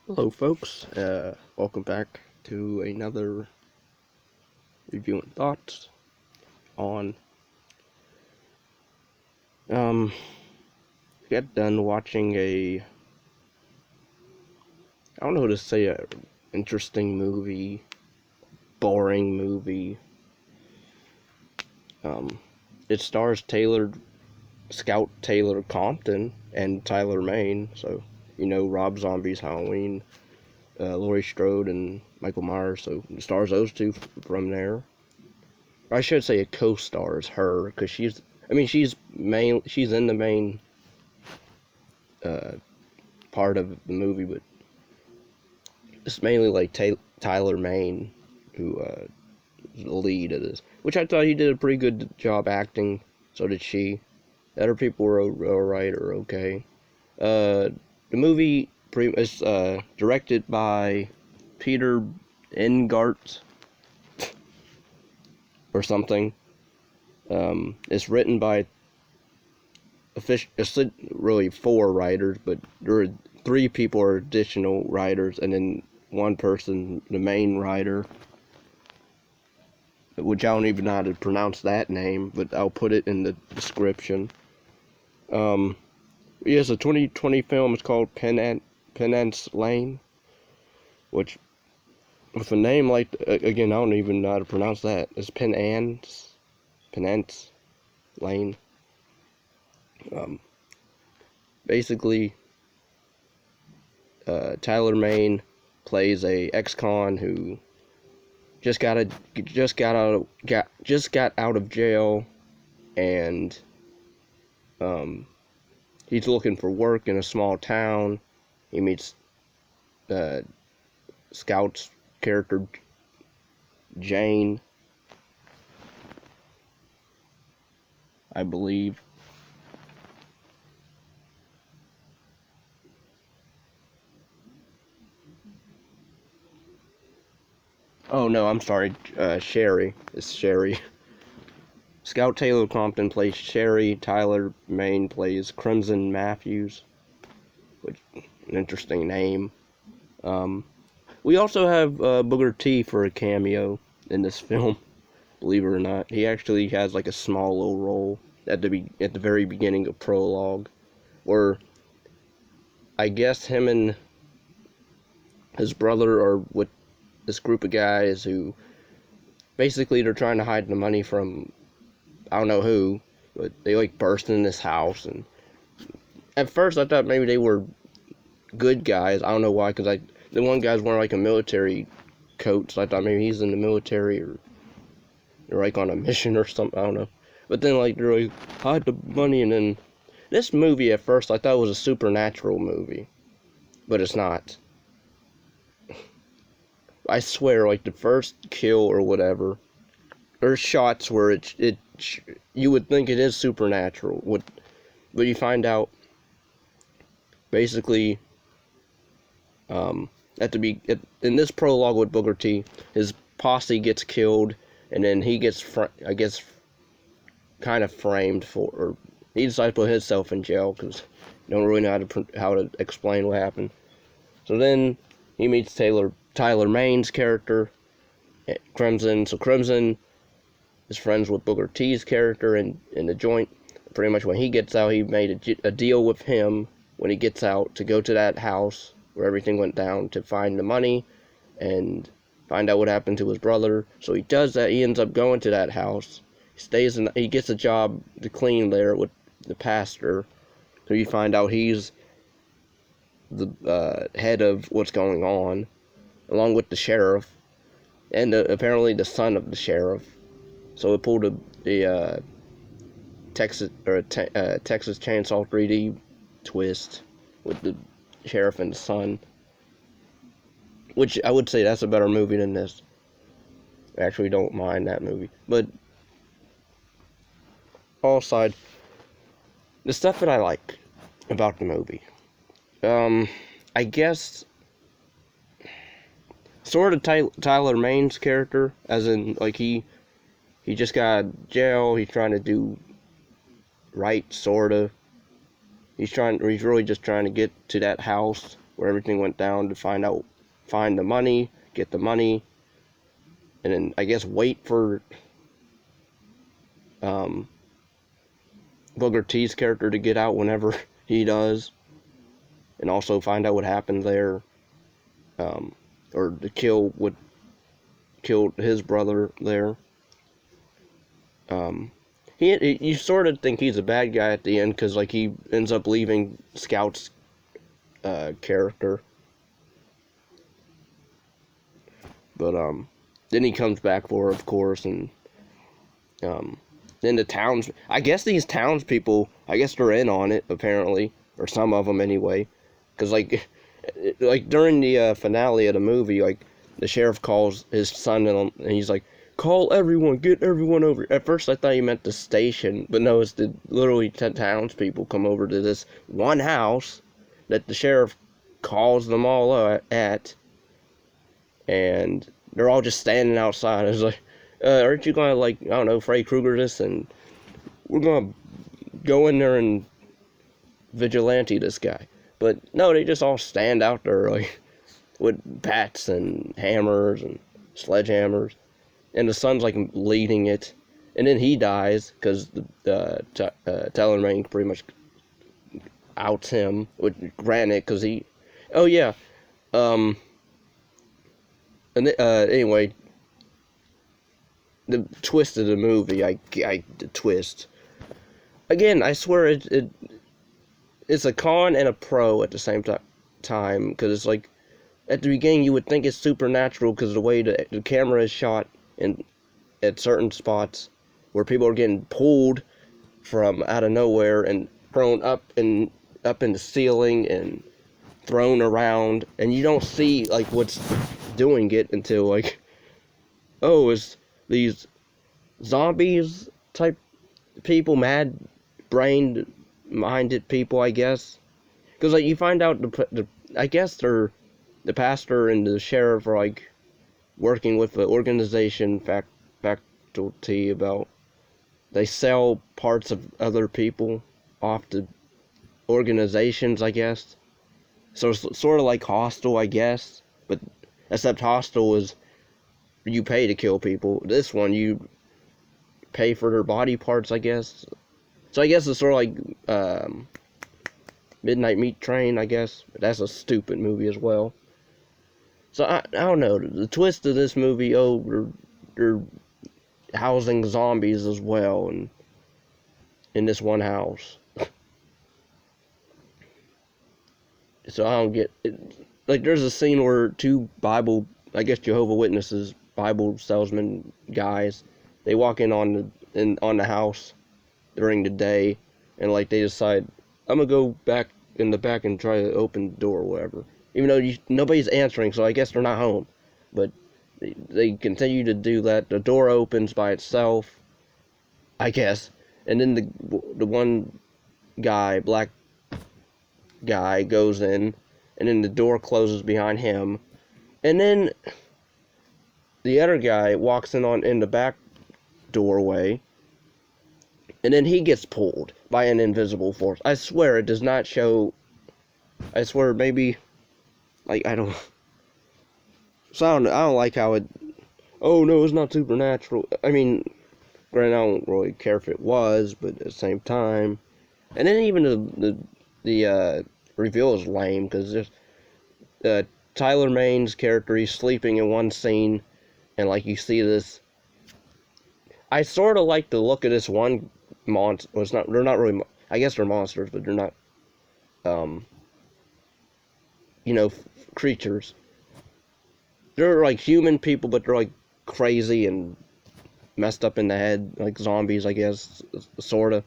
Hello, folks. Welcome back to another review and thoughts on. Got done watching I don't know how to say, a interesting movie, boring movie. It stars Scout Taylor-Compton and Tyler Mane, so Rob Zombie's Halloween. Laurie Strode and Michael Myers, so it stars those two from there. I should say a co-stars her, because she's in the main part of the movie, but it's mainly like Tyler Mane who is the lead of this, which I thought he did a pretty good job acting. So did she. The other people were alright or okay. The movie is directed by Peter Engert or something. It's written by it's really 4 writers, but there are 3 people are additional writers, and then one person, the main writer, which I don't even know how to pronounce that name, but I'll put it in the description. It's a 2020 film. It's called Penance Lane, which, with a name like, again, I don't even know how to pronounce that. It's Penance Lane. Basically, Tyler Mane plays a ex-con who just got out of jail, and he's looking for work in a small town. He meets Scout's character Jane, I believe. Oh no, I'm sorry. Sharrieff. It's Sharrieff. Scout Taylor-Compton plays Sharrieff. Tyler Mane plays Crimson Matthews, which an interesting name. We also have Booker T for a cameo in this film. Believe it or not, he actually has like a small little role at the very beginning of prologue, where I guess him and his brother are with this group of guys who basically they're trying to hide the money from I don't know who, but they like burst in this house, and at first I thought maybe they were good guys. I don't know why, because the one guy's wearing like a military coat, so I thought maybe he's in the military or they're like on a mission or something. I don't know. But then like they're like hide the money, and then this movie at first I thought it was a supernatural movie, but it's not. I swear, like the first kill or whatever, there's shots where you would think it is supernatural, but you find out basically in this prologue with Booker T, his posse gets killed, and then he gets I guess kind of framed or he decides to put himself in jail because you don't really know how to explain what happened. So then he meets Tyler Mane's character, Crimson. So Crimson is friends with Booker T's character in the joint. Pretty much when he gets out, he made a deal with him when he gets out to go to that house where everything went down to find the money and find out what happened to his brother. So he does that. He ends up going to that house. He gets a job to clean there with the pastor. So you find out he's the head of what's going on, along with the sheriff, and apparently the son of the sheriff. So it pulled the Texas Chainsaw 3D twist with the sheriff and the son, which I would say that's a better movie than this. I actually don't mind that movie, but all aside, the stuff that I like about the movie, I guess sort of Tyler Mane's character, as in like he just got out of jail. He's trying to do right, sorta. He's really just trying to get to that house where everything went down to find the money, get the money, and then I guess wait for Booker T's character to get out whenever he does, and also find out what happened there, or to kill what killed his brother there. You sort of think he's a bad guy at the end because like he ends up leaving Scout's character, but then he comes back for her, of course, and then I guess these townspeople, I guess they're in on it apparently, or some of them anyway, because like during the finale of the movie, like the sheriff calls his son and he's like, call everyone, get everyone over. At first I thought he meant the station, but no, it's literally 10 townspeople come over to this one house that the sheriff calls them all at, and they're all just standing outside. It's like, aren't you gonna, like, I don't know, Freddy Krueger this, and we're gonna go in there and vigilante this guy. But no, they just all stand out there like with bats and hammers and sledgehammers, and the son's like leading it, and then he dies because Taylor-Compton pretty much outs him. Granted, because he, oh yeah, and anyway, the twist of the movie, the twist. Again, I swear it's a con and a pro at the same time, because it's like, at the beginning you would think it's supernatural because the way the camera is shot at certain spots where people are getting pulled from out of nowhere and thrown up in the ceiling and thrown around, and you don't see like what's doing it until like, oh, it's these zombies type people, mad brained minded people, I guess, because like you find out I guess the pastor and the sheriff are like working with the organization faculty about, they sell parts of other people off to organizations, I guess. So it's sort of like Hostel, I guess, but except Hostel is you pay to kill people. This one you pay for their body parts, I guess. So I guess it's sort of like Midnight Meat Train, I guess. But that's a stupid movie as well. So I don't know. The twist of this movie, they're housing zombies as well, and in this one house. So I don't get it. Like, there's a scene where two Jehovah's Witnesses, Bible salesman guys, they walk in on the house during the day, and like they decide, I'm gonna go back in the back and try to open the door or whatever. Even though nobody's answering, so I guess they're not home. But they continue to do that. The door opens by itself, I guess, and then the one guy, black guy, goes in, and then the door closes behind him, and then the other guy walks in the back doorway, and then he gets pulled by an invisible force. I swear it does not show. I swear maybe, like, I don't like how it. Oh no, it's not supernatural. I mean, granted, I don't really care if it was, but at the same time, and then even the reveal is lame, because there's Taylor-Compton's character, he's sleeping in one scene, and like you see this. I sort of like the look of this one monster. Well, they're not really. I guess they're monsters, but they're not. Creatures. They're like human people, but they're like crazy and messed up in the head, like zombies, I guess, sorta.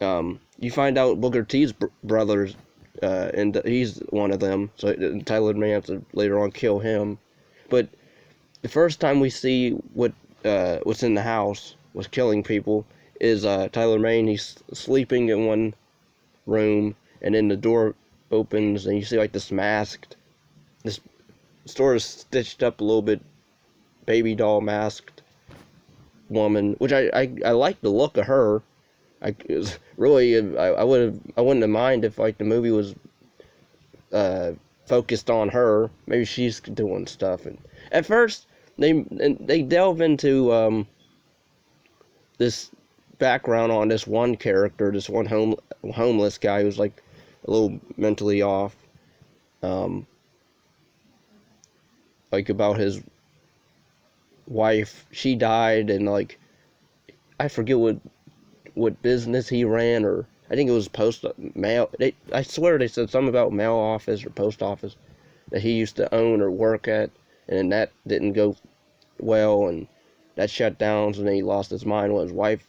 You find out Booker T's brothers, and he's one of them. So Taylor-Compton has to later on kill him. But the first time we see what's in the house was killing people is Taylor-Compton. He's sleeping in one room, and then the door opens, and you see like this sort of stitched up a little bit, baby doll masked woman, which I like the look of her. I wouldn't have minded if like the movie was focused on her. Maybe she's doing stuff. And at first, they delve into this background on this one character, this one homeless guy who's like a little mentally off, like about his wife. She died, and like I forget what business he ran, or I think it was mail. I swear they said something about mail office or post office that he used to own or work at, and that didn't go well, and that shut down, and then he lost his mind when his wife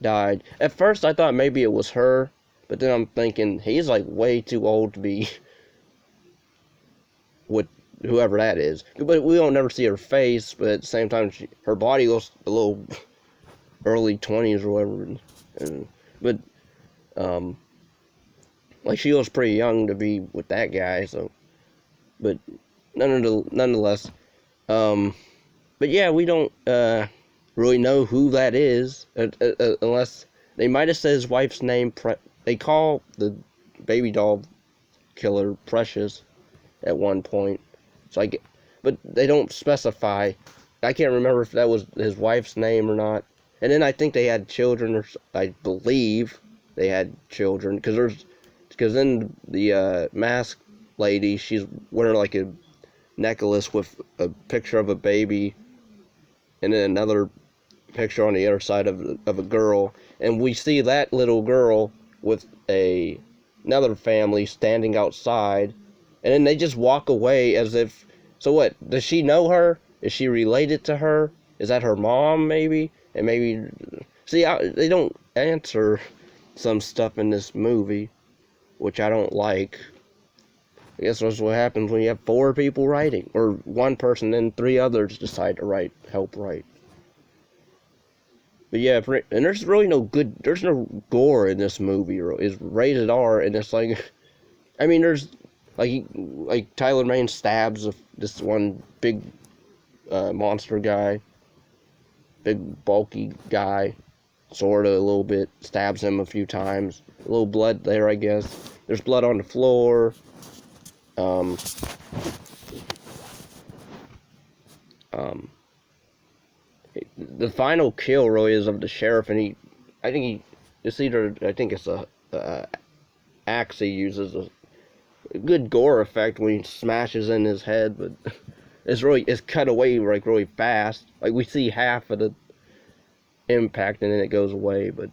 died. At first I thought maybe it was her, but then I'm thinking he's like way too old to be with whoever that is. But we don't never see her face, but at the same time her body looks a little early 20s or whatever. But like she was pretty young to be with that guy, so. But nonetheless, but yeah, we don't really know who that is, unless they might have said his wife's name. They call the baby doll killer Precious at one point, so but they don't specify. I can't remember if that was his wife's name or not. And then I think they had children, or I believe they had children, because then the masked lady, she's wearing like a necklace with a picture of a baby, and then another picture on the other side of a girl, and we see that little girl with another family standing outside, and then they just walk away as if. So what? Does she know her? Is she related to her? Is that her mom, maybe? And maybe, see, they don't answer some stuff in this movie, which I don't like. I guess that's what happens when you have 4 people writing, or one person, then 3 others decide to help write. But yeah, and there's really there's no gore in this movie. It's rated R, and it's like, I mean, there's, like Tyler Mane stabs this one big monster guy, big bulky guy, sorta a little bit, stabs him a few times. A little blood there, I guess. There's blood on the floor. The final kill really is of the sheriff, and I think it's a axe he uses, a good gore effect when he smashes in his head, but it's cut away like really fast. Like we see half of the impact and then it goes away. But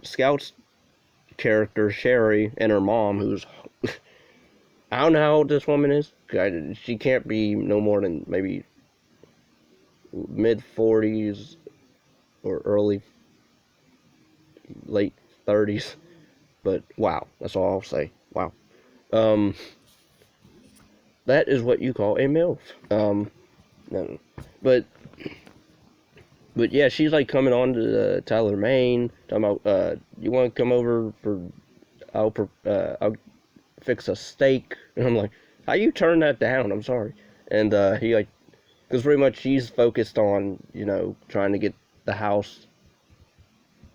Scout's character Sharrieff and her mom, who's I don't know how old this woman is. She can't be no more than maybe mid-40s or late 30s. But wow, that's all I'll say. Wow. That is what you call a MILF. No. But yeah, she's like coming on to Tyler Mane, talking about, you want to come over for, I'll fix a steak. And I'm like, how you turn that down? I'm sorry. And he like, because pretty much she's focused on, trying to get the house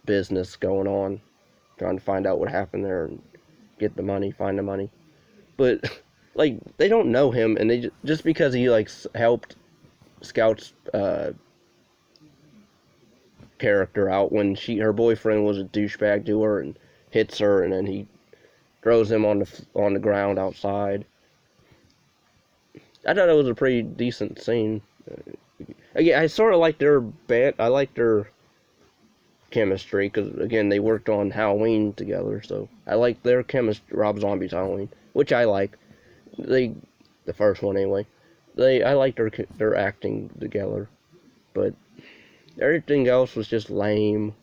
business going on, trying to find out what happened there and get the money, find the money. But like, they don't know him, and they just because he like helped Scout's character out when her boyfriend was a douchebag to her and hits her, and then he throws him on the ground outside. I thought it was a pretty decent scene. Again, I sort of like their band. I like their chemistry because again they worked on Halloween together, so I like their chemistry. Rob Zombie's Halloween, which I like. The first one anyway. I like their acting together, but everything else was just lame.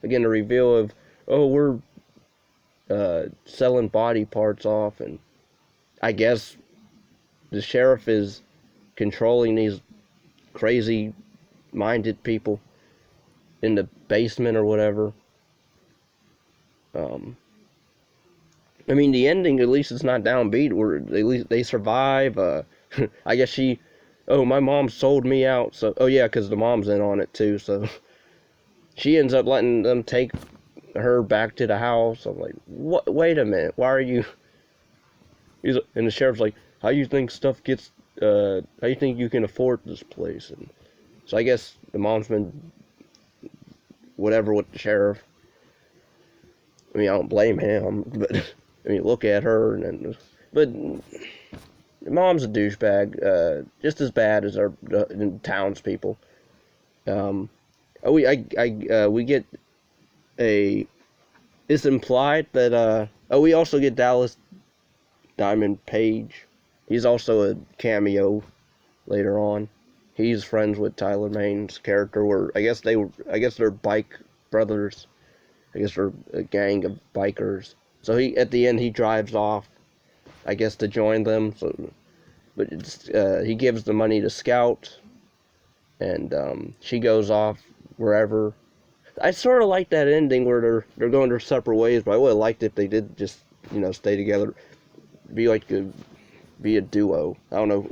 Again, the reveal of, we're selling body parts off, and I guess the sheriff is controlling these crazy minded people in the basement or whatever. I mean, the ending at least is not downbeat, where at least they survive. I guess my mom sold me out, so, yeah, because the mom's in on it too, so she ends up letting them take her back to the house. I'm like, what? Wait a minute, why are you? And the sheriff's like, how you think stuff gets? How you think you can afford this place? And so I guess the mom's been whatever with the sheriff. I mean, I don't blame him, but I mean, look at her, but the mom's a douchebag, just as bad as our townspeople. We get a. It's implied that we also get Dallas Diamond Page. He's also a cameo later on. He's friends with Tyler Maine's character. Where I guess they're bike brothers. I guess they're a gang of bikers. So at the end he drives off, I guess, to join them. So, but he gives the money to Scout, and she goes off wherever. I sort of like that ending where they're going their separate ways. But I would have liked if they did just stay together, be a duo. I don't know.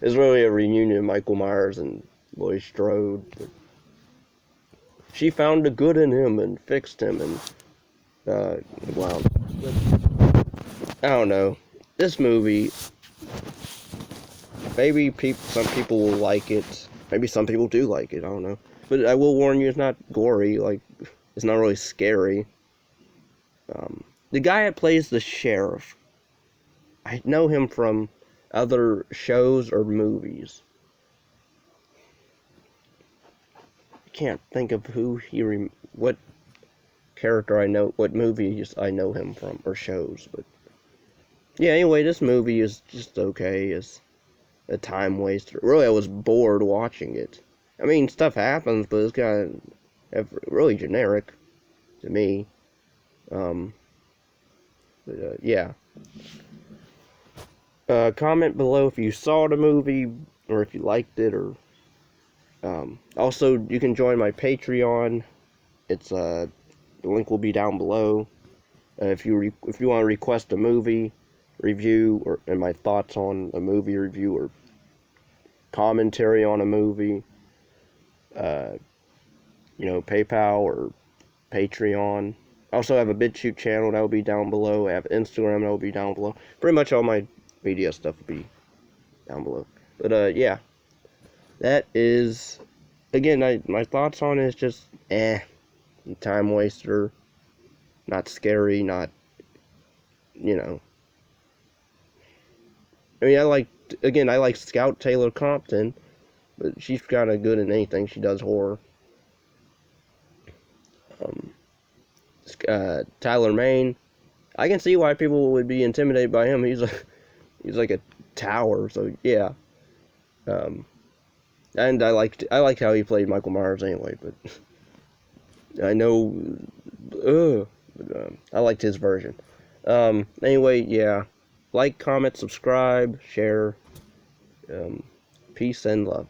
It's really a reunion of Michael Myers and Laurie Strode. But she found the good in him and fixed him, and wow. I don't know. This movie, maybe some people will like it. Maybe some people do like it. I don't know. But I will warn you, it's not gory. Like, it's not really scary. The guy that plays the sheriff, I know him from other shows or movies. I can't think of what character I know, what movies I know him from, or shows. But yeah, anyway, this movie is just okay. It's a time waster. Really, I was bored watching it. I mean, stuff happens, but it's kind of really generic to me. Yeah. Comment below if you saw the movie or if you liked it, or also you can join my Patreon. It's the link will be down below. If you want to request a movie review and my thoughts on a movie review or commentary on a movie, PayPal or Patreon. I also have a BitChute channel that will be down below. I have Instagram that will be down below. Pretty much all my media stuff will be down below. But yeah, that is, again, my thoughts on it is just time waster, not scary, not, I mean, I like Scout Taylor-Compton, but she's kind of good in anything. She does horror. Tyler Maine, I can see why people would be intimidated by him. He's like a tower. So yeah. And I liked how he played Michael Myers anyway. But I know, I liked his version. Anyway, yeah. Like, comment, subscribe, share. Peace and love.